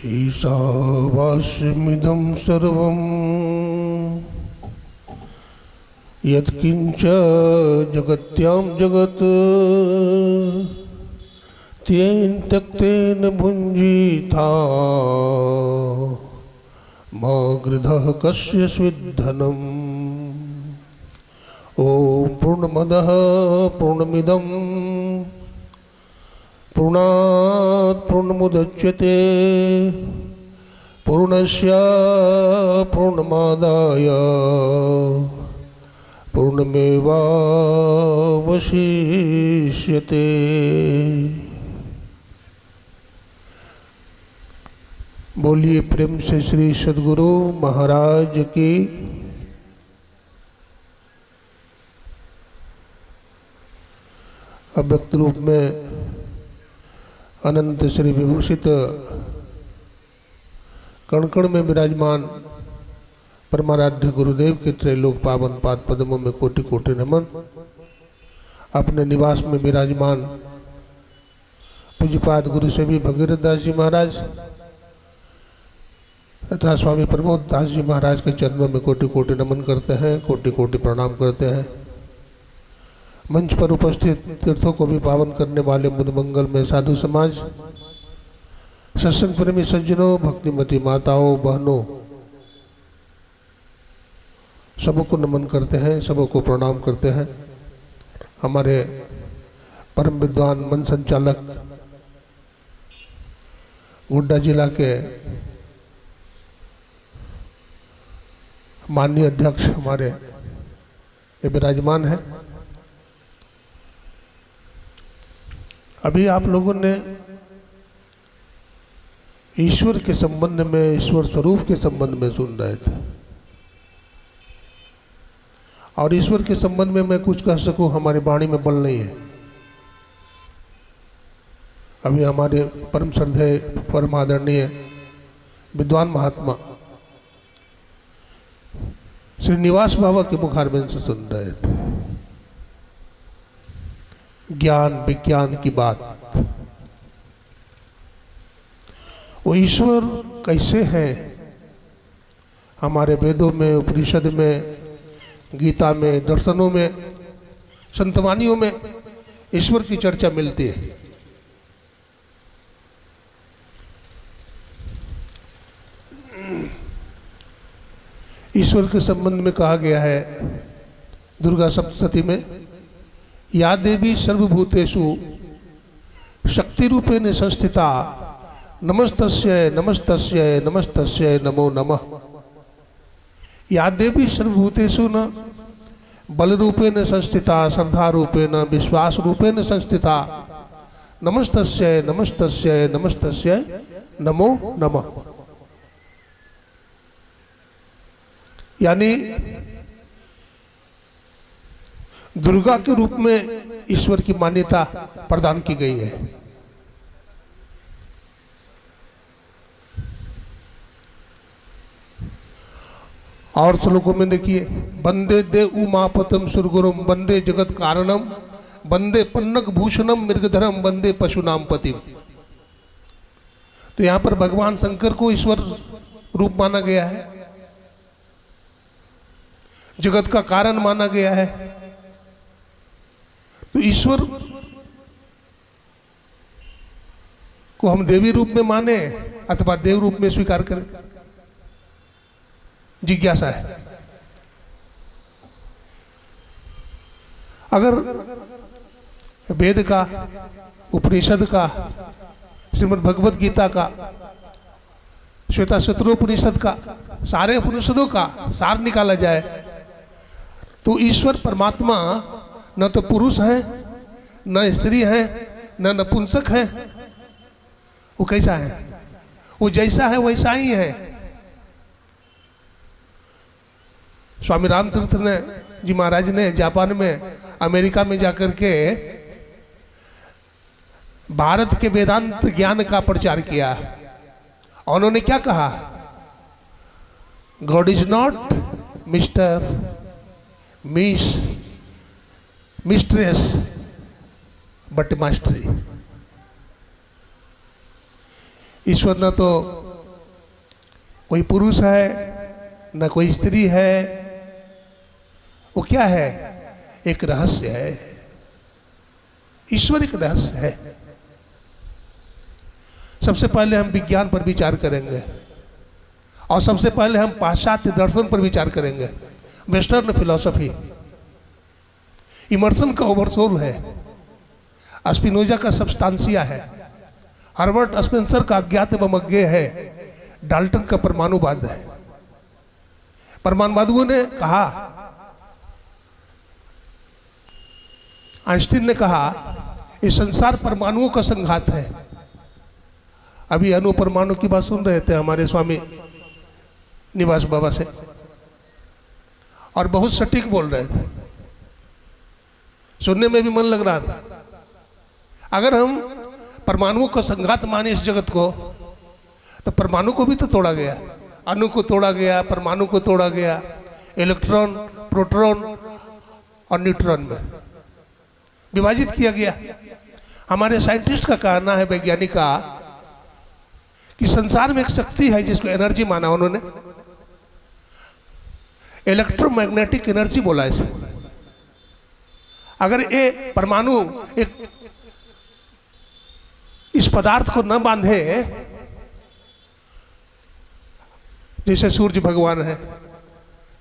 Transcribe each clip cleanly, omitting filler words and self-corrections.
ईशावास्यमिदं सर्वं यत्किंच जगत्यां जगत् तेन त्यक्तेन भुञ्जीथा मा गृधः कस्य स्विद्धनम्। ओम पूर्णमदः पूर्णमिदं पूर्णात् पूर्णमुदच्यते पूर्णस्य पूर्णमादाय पूर्णमेवावशिष्यते। बोलिए प्रेम से श्री सद्गुरु महाराज की। अव्यक्त रूप में अनंत श्री विभूषित कण कण में विराजमान परमाराध्य गुरुदेव के त्रैलोक पावन पाद पद्मों में कोटि कोटि नमन। अपने निवास में विराजमान पूज्यपाद गुरु सेवी भगीरथ दास जी महाराज तथा स्वामी प्रमोद दास जी महाराज के चरणों में कोटि कोटि नमन करते हैं, कोटि कोटि प्रणाम करते हैं। मंच पर उपस्थित तीर्थों को भी पावन करने वाले मुद मंगल में साधु समाज, सत्संग प्रेमी सज्जनों, भक्तिमती माताओं बहनों, सबको नमन करते हैं, सबको प्रणाम करते हैं। हमारे परम विद्वान मन संचालक गोड्डा जिला के माननीय अध्यक्ष हमारे विराजमान हैं। अभी आप लोगों ने ईश्वर के संबंध में, ईश्वर स्वरूप के संबंध में सुन रहे थे, और ईश्वर के संबंध में मैं कुछ कह सकूं हमारी वाणी में बल नहीं है। अभी हमारे परम श्रद्धेय परम आदरणीय विद्वान महात्मा श्रीनिवास बाबा के मुखारबिंद से सुन रहे थे ज्ञान विज्ञान की बात। वो ईश्वर कैसे हैं, हमारे वेदों में, उपनिषद में, गीता में, दर्शनों में, संतवानियों में ईश्वर की चर्चा मिलती है। ईश्वर के संबंध में कहा गया है दुर्गा सप्तशती में, या देवी सर्वभूतेषु शक्ति रूपेण संस्थिता नमस्तस्यै नमस्तस्यै नमस्तस्यै नमो नमः। या देवी सर्वभूतेषु न बल रूपेण संस्थिता श्रद्धा रूपेण विश्वास रूपेण संस्थिता नमस्तस्यै नमस्तस्यै नमस्तस्यै नमो नमः। यानी दुर्गा के रूप में ईश्वर की मान्यता प्रदान की गई है। और श्लोकों में देखिए, वंदे देव उमापतम सुरगुरुम वंदे जगत कारणम वंदे पन्नक भूषणम मृगधरम वंदे पशुनाम पतिम। तो यहाँ पर भगवान शंकर को ईश्वर रूप माना गया है, जगत का कारण माना गया है। तो ईश्वर को हम देवी रूप में माने अथवा देव रूप में स्वीकार करें, जिज्ञासा है। अगर वेद का, उपनिषद का, श्रीमद् भगवत गीता का, श्वेता शत्रुपनिषद का, सारे उपनिषदों का सार निकाला जाए तो ईश्वर परमात्मा न तो पुरुष है, न स्त्री है, न नपुंसक है। वो कैसा है? वो जैसा है वैसा ही है। स्वामी रामतीर्थ ने जी महाराज ने जापान में, अमेरिका में जाकर के भारत के वेदांत ज्ञान का प्रचार किया। और उन्होंने क्या कहा? God is not mister, miss, mistress, but mastery. ईश्वर न तो कोई पुरुष है न कोई स्त्री है, वो क्या है? एक रहस्य है। ईश्वर एक रहस्य है। सबसे पहले हम विज्ञान पर विचार करेंगे और सबसे पहले हम पाश्चात्य दर्शन पर विचार करेंगे। वेस्टर्न फिलॉसफी इमर्सन का ओवरसोल है, स्पिनोजा का सबस्टांसिया है, हर्बर्ट स्पेंसर का अज्ञात एवं अज्ञेय है, डाल्टन का परमाणुवाद है। परमाणुवादियों ने कहा, आइंस्टीन ने कहा, इस संसार परमाणुओं का संघात है। अभी अणु परमाणु की बात सुन रहे थे हमारे स्वामी निवास बाबा से, और बहुत सटीक बोल रहे थे, सुनने में भी मन लग रहा था। अगर हम परमाणुओं का संघात माने इस जगत को, तो परमाणु को भी तो तोड़ा गया, अणु को तोड़ा गया, परमाणु को तोड़ा गया, इलेक्ट्रॉन, प्रोटॉन और न्यूट्रॉन में विभाजित किया गया। हमारे साइंटिस्ट का कहना है, वैज्ञानिक का, कि संसार में एक शक्ति है जिसको एनर्जी माना उन्होंने, इलेक्ट्रोमैग्नेटिक एनर्जी बोला इसे। अगर ये परमाणु एक इस पदार्थ को न बांधे, जैसे सूर्य भगवान है,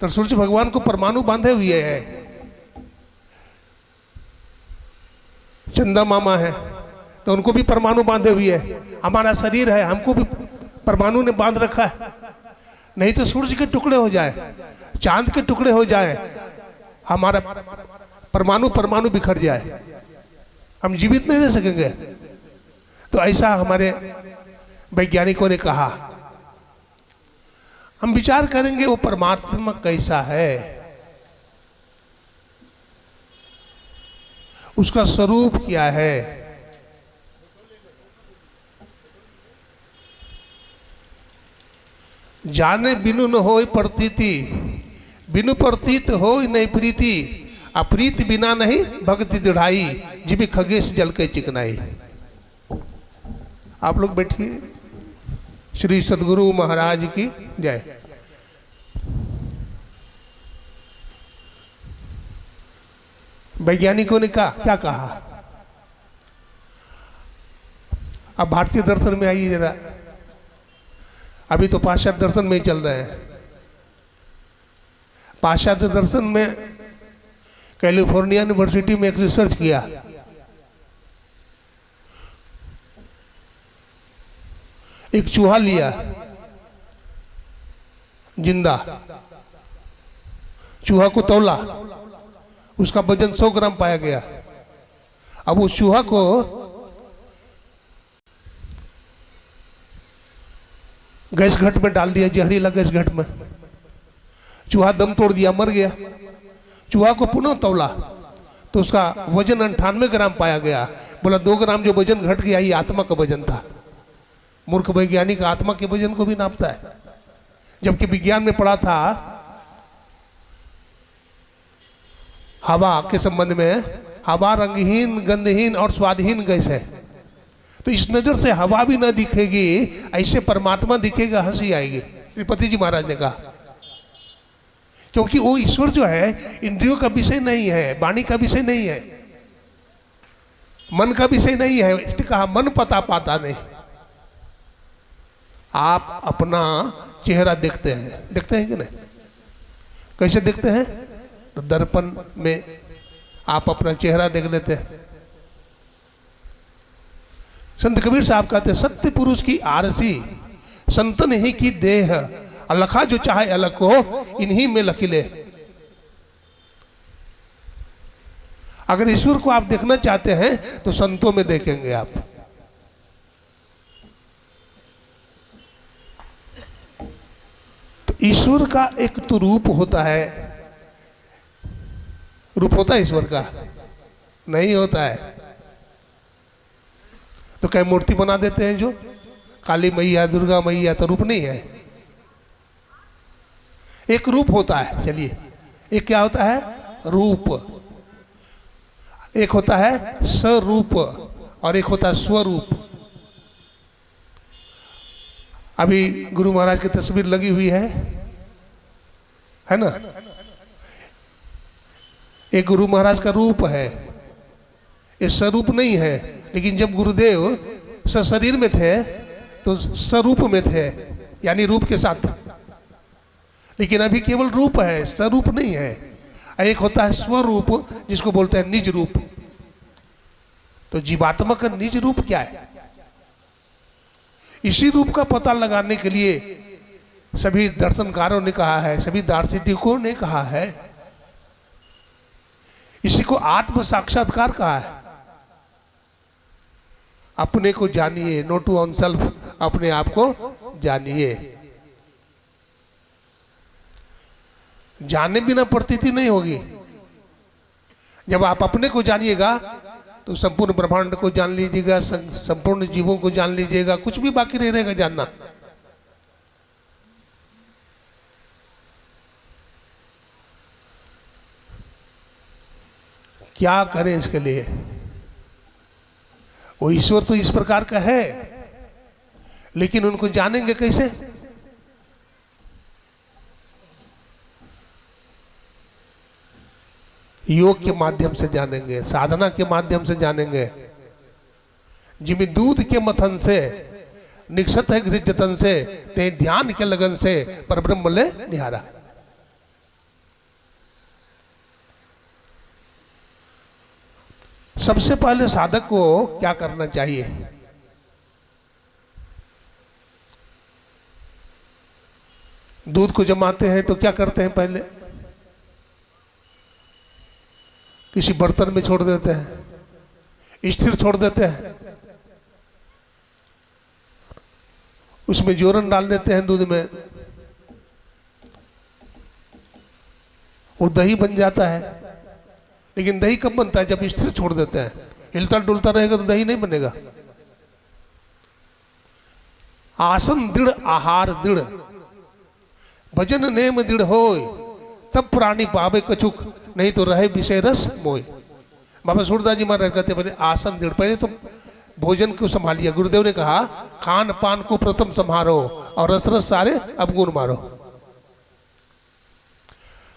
तो सूर्य भगवान को परमाणु बांधे हुए है। चंदा मामा है तो उनको भी परमाणु बांधे हुए है। हमारा शरीर है, हमको भी परमाणु ने बांध रखा है। नहीं तो सूर्य के टुकड़े हो जाए, चांद के टुकड़े हो जाए, हमारा परमाणु बिखर जाए, हम जीवित नहीं रह सकेंगे। तो ऐसा हमारे वैज्ञानिकों ने कहा। हम विचार करेंगे वो परमात्मा कैसा है, उसका स्वरूप क्या है। जाने बिनु न होय प्रतीति, बिनु प्रतीत होय नहीं प्रीति, अप्रीत बिना नहीं भक्ति दृढ़ाई, जिबि खगेश जल के चिकनाई। आप लोग बैठिए। श्री सद्गुरु महाराज की जय। वैज्ञानिकों ने क्या कहा? अब भारतीय दर्शन में आइए जरा। अभी तो पाश्चात्य दर्शन में ही चल रहे हैं। पाश्चात्य दर्शन में कैलिफोर्निया यूनिवर्सिटी में एक रिसर्च किया। एक चूहा लिया जिंदा, चूहा को तौला, उसका वजन 100 ग्राम पाया गया। अब उस चूहा को गैस घट में डाल दिया, जहरीला गैस घट में। चूहा दम तोड़ दिया, मर गया। चूहा को पुनः तौला तो उसका वजन 98 ग्राम पाया गया। बोला 2 ग्राम जो वजन घट गया ये आत्मा का वजन था। मूर्ख वैज्ञानिक आत्मा के वजन को भी नापता है, जबकि विज्ञान में पढ़ा था हवा के संबंध में, हवा रंगहीन, गंधहीन और स्वादहीन गैस है। तो इस नजर से हवा भी न दिखेगी, ऐसे परमात्मा दिखेगा, हंसी आएगी। श्रीपति जी महाराज ने कहा, क्योंकि वो ईश्वर जो है इंद्रियों का विषय नहीं है, वाणी का विषय नहीं है, मन का विषय नहीं है। इसने कहा मन पता पाता नहीं। आप अपना चेहरा देखते हैं कि नहीं? कैसे देखते हैं? तो दर्पण में आप अपना चेहरा देख लेते हैं। संत कबीर साहब कहते हैं, सत्य पुरुष की आरसी संतन ही की देह, अलखा जो चाहे अलग को इन्हीं में लखिले। अगर ईश्वर को आप देखना चाहते हैं तो संतों में देखेंगे आप। तो ईश्वर का एक तो रूप होता है, रूप होता है ईश्वर का? नहीं होता है। तो क्या मूर्ति बना देते हैं जो काली मैया, दुर्गा मैया, तो रूप नहीं है। एक रूप होता है। चलिए, एक क्या होता है? रूप। एक होता है स्वरूप और एक होता है स्वरूप। अभी गुरु महाराज की तस्वीर लगी हुई है ना। एक गुरु महाराज का रूप है, ये स्वरूप नहीं है। लेकिन जब गुरुदेव सशरीर में थे तो स्वरूप में थे, यानी रूप के साथ। लेकिन अभी केवल रूप है, स्वरूप नहीं है। एक होता है स्वरूप, जिसको बोलते हैं निज रूप। तो जीवात्मा का निज रूप क्या है? इसी रूप का पता लगाने के लिए सभी दर्शनकारों ने कहा है, सभी दार्शनिकों ने कहा है, इसी को आत्म साक्षात्कार कहा है। अपने को जानिए, नो टू ऑन सेल्फ, अपने आप को जानिए। जाने बिना प्रतीति नहीं होगी। जब आप अपने को जानिएगा तो संपूर्ण ब्रह्मांड को जान लीजिएगा, संपूर्ण जीवों को जान लीजिएगा, कुछ भी बाकी नहीं रहेगा जानना। क्या करें इसके लिए? वो ईश्वर तो इस प्रकार का है, लेकिन उनको जानेंगे कैसे? योग के माध्यम से जानेंगे, साधना के माध्यम से जानेंगे। जिमी दूध के मथन से निक्षत है घृत जतन से, ते ध्यान के लगन से परब्रह्म ले निहारा। सबसे पहले साधक को क्या करना चाहिए? दूध को जमाते हैं तो क्या करते हैं? पहले किसी बर्तन में छोड़ देते हैं, स्थिर छोड़ देते हैं, उसमें जोरन डाल देते हैं दूध में, वो दही बन जाता है। लेकिन दही कब बनता है? जब स्थिर छोड़ देते हैं। हिलता डुलता रहेगा तो दही नहीं बनेगा। आसन दृढ़, आहार दृढ़, भजन नेम दृढ़ होय, तब प्राणी पावे कछुक, नहीं तो रहे विषय रस मोय। बाबा सूरदास जी महाराज कहते पहले आसन दृढ़, पहले तो भोजन को संभालिए। गुरुदेव ने कहा खान पान को प्रथम संभालो और रस रस सारे अवगुण मारो।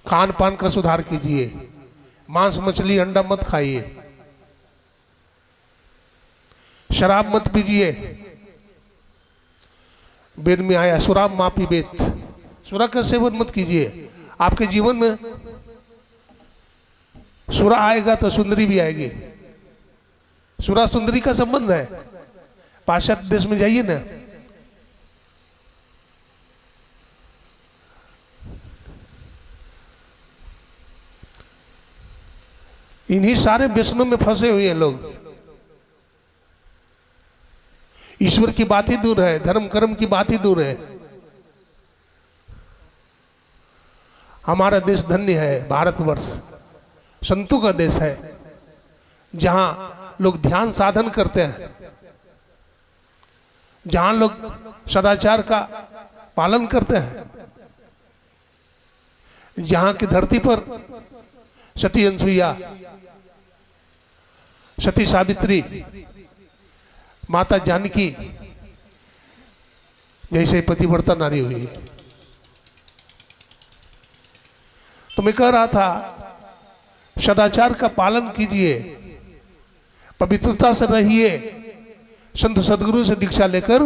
खान पान का सुधार कीजिए, मांस मछली अंडा मत खाइए, शराब मत पीजिए। वेद में आया सुराब मा पीबेत, सुरा का सेवन मत कीजिए। आपके जीवन में सुरा आएगा तो सुंदरी भी आएगी। सुरा सुंदरी का संबंध है। पाश्चात्य देश में जाइए ना, इन्हीं सारे व्यसनों में फंसे हुए हैं लोग। ईश्वर की बात ही दूर है, धर्म कर्म की बात ही दूर है। हमारा देश धन्य है, भारतवर्ष संतों का देश है, जहां लोग ध्यान साधन करते हैं, जहां लोग सदाचार का पालन करते हैं, जहां की धरती पर सती अनसुईया, सती सावित्री, माता जानकी जैसे पतिव्रता नारी हुई। तो मैं कह रहा था सदाचार का पालन कीजिए, पवित्रता से रहिए, संत सदगुरु से दीक्षा लेकर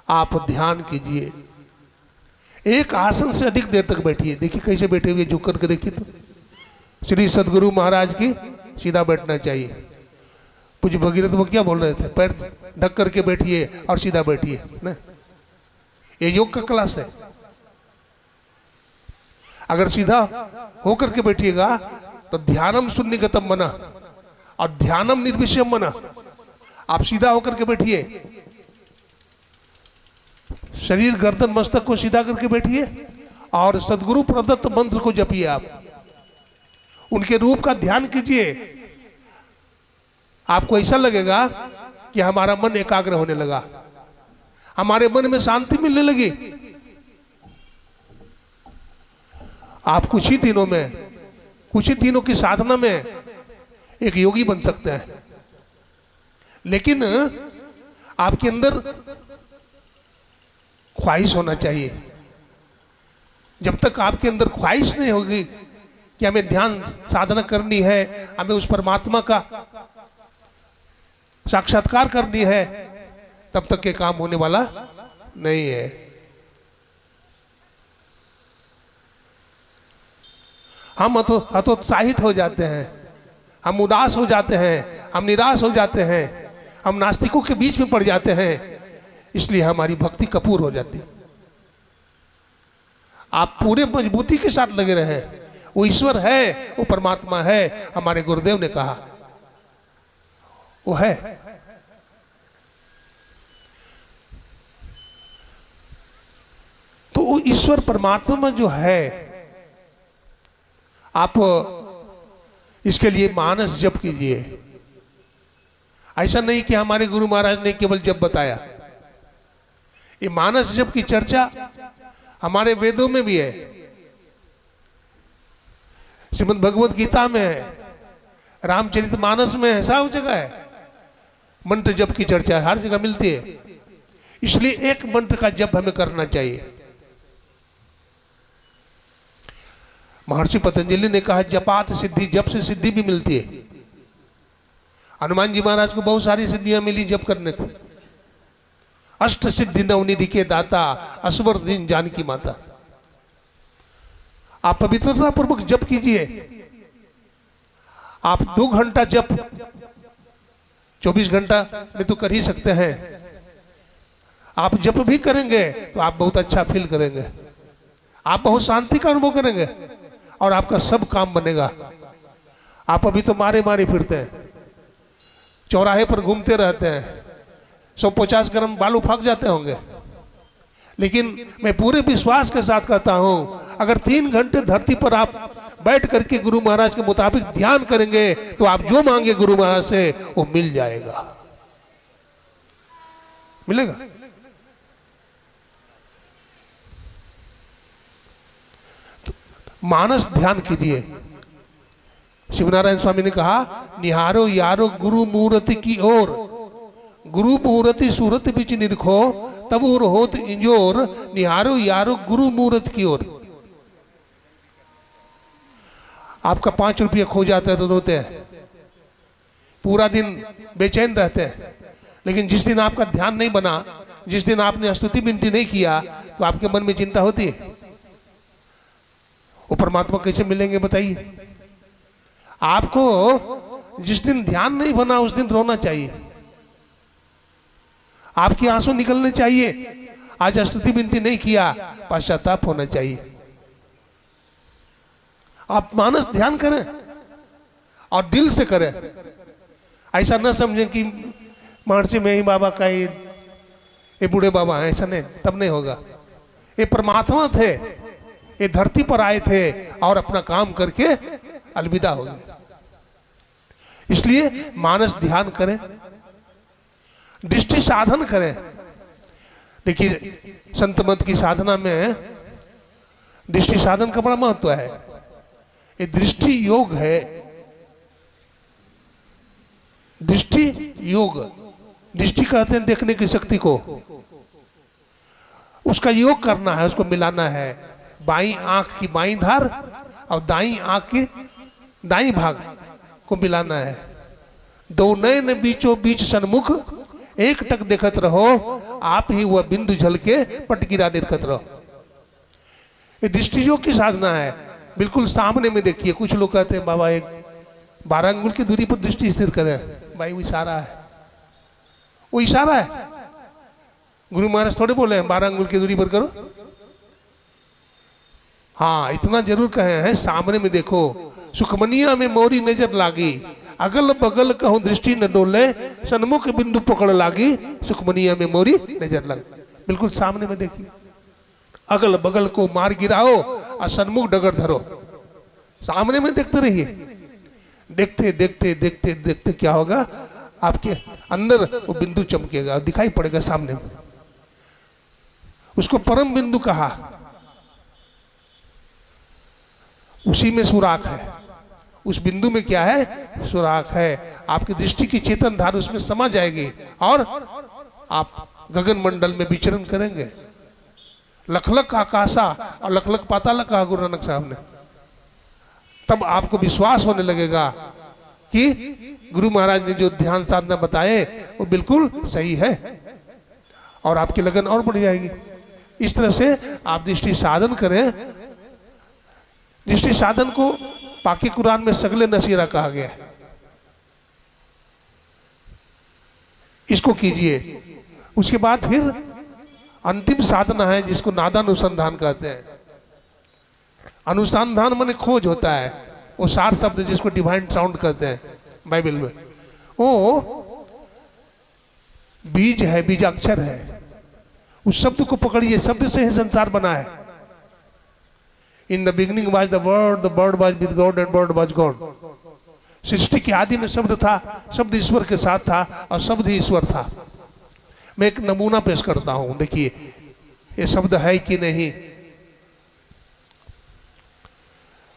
आप ध्यान कीजिए। एक आसन से अधिक देर तक बैठिए। देखिए कैसे बैठे हुए, झुक करके देखिए तो। श्री सदगुरु महाराज की सीधा बैठना चाहिए। पूज्य भगीरथ वो क्या बोल रहे थे? पैर ढक करके बैठिए और सीधा बैठिए ना। ये योग का क्लास है। अगर सीधा होकर के बैठिएगा तो ध्यानम शून्यगतम मना और ध्यानम निर्विषयम मना। आप सीधा होकर के बैठिए, शरीर गर्दन मस्तक को सीधा करके बैठिए और सदगुरु प्रदत्त मंत्र को जपिए। आप उनके रूप का ध्यान कीजिए। आपको ऐसा लगेगा कि हमारा मन एकाग्र होने लगा, हमारे मन में शांति मिलने लगी। आप कुछ ही दिनों में, कुछ ही दिनों की साधना में एक योगी बन सकते हैं, लेकिन आपके अंदर ख्वाहिश होना चाहिए। जब तक आपके अंदर ख्वाहिश नहीं होगी कि हमें ध्यान साधना करनी है, हमें उस परमात्मा का साक्षात्कार करनी है, तब तक के काम होने वाला नहीं है। हम हतोत्साहित हो जाते हैं, हम उदास हो जाते हैं, हम निराश हो जाते हैं, हम नास्तिकों के बीच में पड़ जाते हैं, इसलिए हमारी भक्ति कपूर हो जाती है। आप पूरे मजबूती के साथ लगे रहे, वो ईश्वर है, वो परमात्मा है, हमारे गुरुदेव ने कहा वो है। तो वो ईश्वर परमात्मा जो है, आप इसके लिए मानस जप कीजिए। ऐसा नहीं कि हमारे गुरु महाराज ने केवल जप बताया, ये मानस जप की चर्चा हमारे वेदों में भी है, श्रीमद् भगवत गीता में है, रामचरितमानस में है, सब जगह है। मंत्र जप की चर्चा हर जगह मिलती है, इसलिए एक मंत्र का जप हमें करना चाहिए। महर्षि पतंजलि ने कहा जपात सिद्धि, जप से सिद्धि भी मिलती है। हनुमान जी महाराज को बहुत सारी सिद्धियां मिली जप करने की। अष्ट सिद्धि नवनिधि के दाता, असवर दिन जानकी माता। आप पवित्रता पूर्वक जप कीजिए। आप 2 घंटा जप 24 घंटा में तो कर ही सकते हैं। आप जप भी करेंगे तो आप बहुत अच्छा फील करेंगे, आप बहुत शांति का अनुभव करेंगे और आपका सब काम बनेगा। आप अभी तो मारे मारे फिरते हैं, चौराहे पर घूमते रहते हैं, 150 ग्राम बालू फक जाते होंगे, लेकिन मैं पूरे विश्वास के साथ कहता हूं, अगर 3 घंटे धरती पर आप बैठ करके गुरु महाराज के मुताबिक ध्यान करेंगे तो आप जो मांगे गुरु महाराज से वो मिल जाएगा, मिलेगा। तो मानस ध्यान कीजिए। शिवनारायण स्वामी ने कहा निहारो यारो गुरु मूर्ति की ओर, गुरु मूर्ति सूरत बिच निरखो तब और होत इंजोर, निहारो यारो गुरु मूर्त की ओर। आपका 5 रुपया खो जाता है तो रोते हैं, पूरा दिन बेचैन रहते हैं, लेकिन जिस दिन आपका ध्यान नहीं बना, जिस दिन आपने स्तुति विनती नहीं किया, तो आपके मन में चिंता होती है वो परमात्मा कैसे मिलेंगे बताइए। आपको जिस दिन ध्यान नहीं बना उस दिन रोना चाहिए, आपके आंसू निकलने चाहिए। आज स्तुति विनती नहीं किया, पश्चाताप होना चाहिए। आप मानस ध्यान करें और दिल से करें। ऐसा न समझें कि महर्षि में ही बाबा का ये बूढ़े बाबा हैं, ऐसा नहीं, तब नहीं होगा। ये परमात्मा थे, ये धरती पर आए थे और अपना काम करके अलविदा हो गए। इसलिए मानस ध्यान करें, दृष्टि साधन करें। देखिए संत मत की साधना में दृष्टि साधन का बड़ा महत्व है। ये दृष्टि योग है, दृष्टि योग। दृष्टि कहते हैं देखने की शक्ति को, उसका योग करना है, उसको मिलाना है। बाईं आंख की बाईं धार और दाईं आंख के दाईं भाग को मिलाना है। दो नयन बीचों बीच सन्मुख एक टक देखत रहो, आप ही वह बिंदु झल के पटगिरा निरखत रहो। ये दृष्टि योग की साधना है। बिल्कुल सामने में देखिए। कुछ लोग कहते हैं बाबा एक 12 अंगुल की दूरी पर दृष्टि स्थिर करें। भाई वो इशारा है, वो इशारा है। गुरु महाराज थोड़े बोले हैं 12 अंगुल की दूरी पर करो। हाँ इतना जरूर कहे हैं, सामने में देखो। सुखमनिया में मोरी नजर लागी, अगल बगल कहूं दृष्टि न डोले, सन्मुख बिंदु पकड़ लागी, सुखमनिया में मोरी नजर लगी। बिल्कुल सामने में देखिए, अगल बगल को मार गिराओ और सन्मुख डगर धरो। सामने में देखते रहिए। देखते देखते देखते देखते क्या होगा, आपके अंदर वो बिंदु चमकेगा, दिखाई पड़ेगा सामने में। उसको परम बिंदु कहा। उसी में सुराख है, उस बिंदु में क्या है, सुराख है। आपकी दृष्टि की चेतन धारा उसमें समा जाएगी और आप गगन मंडल में विचरण करेंगे। लखलख आकाशा और लखलख पाताल कहा गुरु नानक साहब ने। तब आपको विश्वास होने लगेगा कि गुरु महाराज ने जो ध्यान साधना बताए वो बिल्कुल सही है, और आपकी लगन और बढ़ जाएगी। इस तरह से आप दृष्टि साधन करें। दृष्टि साधन को पाकी कुरान में सगले नसीरा कहा गया है। इसको कीजिए। उसके बाद फिर अंतिम साधना है जिसको नादानुसंधान कहते हैं। अनुसंधान माने खोज होता है, वो सार शब्द जिसको डिवाइन साउंड कहते हैं बाइबल में, वो बीज है, बीज अक्षर है। उस शब्द को पकड़िए, शब्द से ही संसार बना है। In the beginning was the word was with God and word was God. सृष्टि के आदि में शब्द था, शब्द ईश्वर के साथ था और शब्द ही ईश्वर था। मैं एक नमूना पेश करता हूं, देखिए ये शब्द है कि नहीं।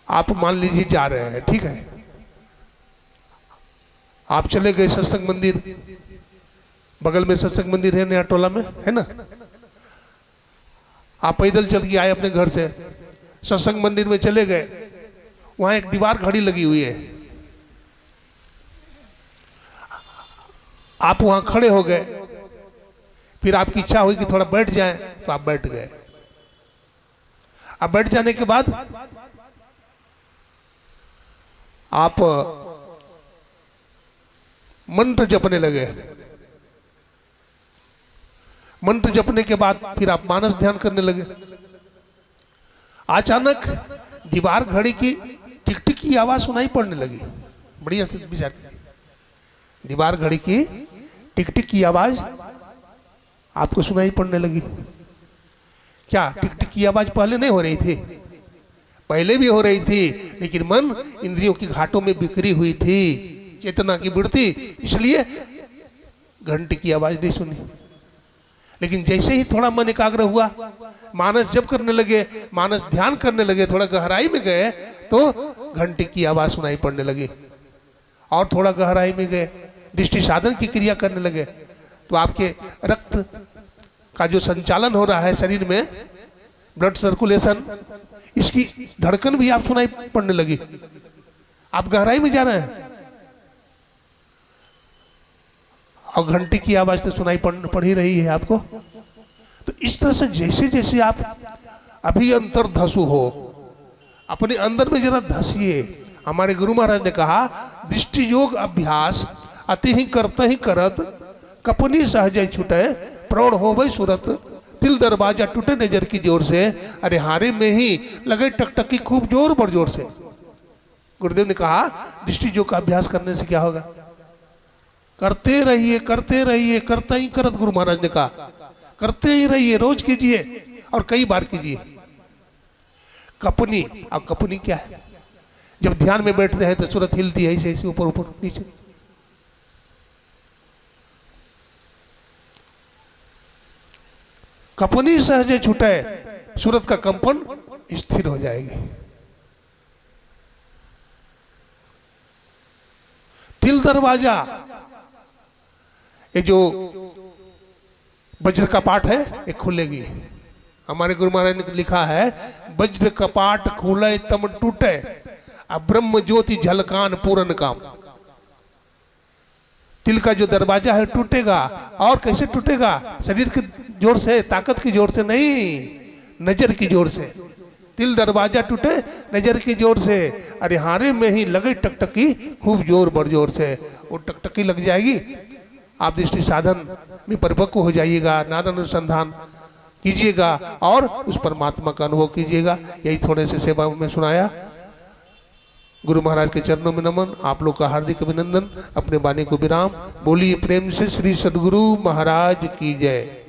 आप मान लीजिए जा रहे हैं, ठीक है, आप चले गए सत्संग मंदिर, बगल में सत्संग मंदिर है नया टोला में, है ना। आप पैदल चल के आए अपने घर से, सत्संग मंदिर में चले गए, वहां एक दीवार घड़ी लगी हुई है। आप वहां खड़े हो गए, फिर आपकी इच्छा हुई कि थोड़ा बैठ जाएं, तो आप बैठ गए। अब बैठ जाने के बाद आप मंत्र जपने लगे। मंत्र जपने के बाद फिर आप मानस ध्यान करने लगे। अचानक दीवार घड़ी की टिक टिक की आवाज सुनाई पड़ने लगी। बढ़िया से विचार करिए, दीवार घड़ी की टिक टिक की आवाज आपको सुनाई पड़ने लगी। क्या टिक टिक की आवाज पहले नहीं हो रही थी? पहले भी हो रही थी, लेकिन मन इंद्रियों की घाटों में बिखरी हुई थी, चेतना की वृत्ति, इसलिए घंटी की आवाज नहीं सुनी। लेकिन जैसे ही थोड़ा मन एकाग्र हुआ, मानस जप करने लगे, मानस ध्यान करने लगे, थोड़ा गहराई में गए, तो घंटी की आवाज सुनाई पड़ने लगी। और थोड़ा गहराई में गए, दृष्टि साधन की क्रिया करने लगे, तो आपके रक्त का जो संचालन हो रहा है शरीर में, ब्लड सर्कुलेशन, इसकी धड़कन भी आप सुनाई पड़ने लगी। आप गहराई में जा रहे हैं और घंटी की आवाज तो सुनाई पड़ ही रही है आपको। तो इस तरह से जैसे जैसे आप अभी अंतर्धसु हो, अपने अंदर में जरा धसिए। हमारे गुरु महाराज ने कहा, दृष्टि योग अभ्यास अति ही करते ही करत, कपनी सहज छुटे, प्रौढ़ हो गई सूरत, दिल दरवाजा टूटे नजर की जोर से, अरे हारे में ही लगे टकटकी खूब जोर बड़ जोर से। गुरुदेव ने कहा, दृष्टि योग का अभ्यास करने से क्या होगा? करते रहिए, करते रहिए, करता ही करत। गुरु महाराज ने कहा करते ही रहिए, रोज कीजिए और कई बार कीजिए। कपनी, अब कपनी क्या है? जब ध्यान में बैठते हैं तो सूरत हिलती है, ऐसे ऐसे ऊपर ऊपर नीचे। कपनी सहजे छूटे, सूरत का कंपन स्थिर हो जाएगी। तिल दरवाजा, ये जो वज्र का पाठ है, ये खुलेगी। हमारे गुरु महाराज ने लिखा है, वज्र कपाट खुले तम टूटे, अब ब्रह्म ज्योति झलकान पूरन काम। तिल का जो दरवाजा है टूटेगा, और कैसे टूटेगा? शरीर के जोर से, ताकत की जोर से नहीं, नजर की जोर से। तिल दरवाजा टूटे नजर की जोर से, अरे हारे में ही लगे टकटकी खूब जोर बड़ जोर से। वो टकटकी लग जाएगी, आप दृष्टि साधन में परिपक्व हो जाइएगा, नाद अनुसंधान कीजिएगा और उस परमात्मा का अनुभव कीजिएगा। यही थोड़े से सेवा में सुनाया। गुरु महाराज के चरणों में नमन, आप लोग का हार्दिक अभिनंदन। अपने वाणी को विराम। बोलिए प्रेम से श्री सद्गुरु महाराज की जय।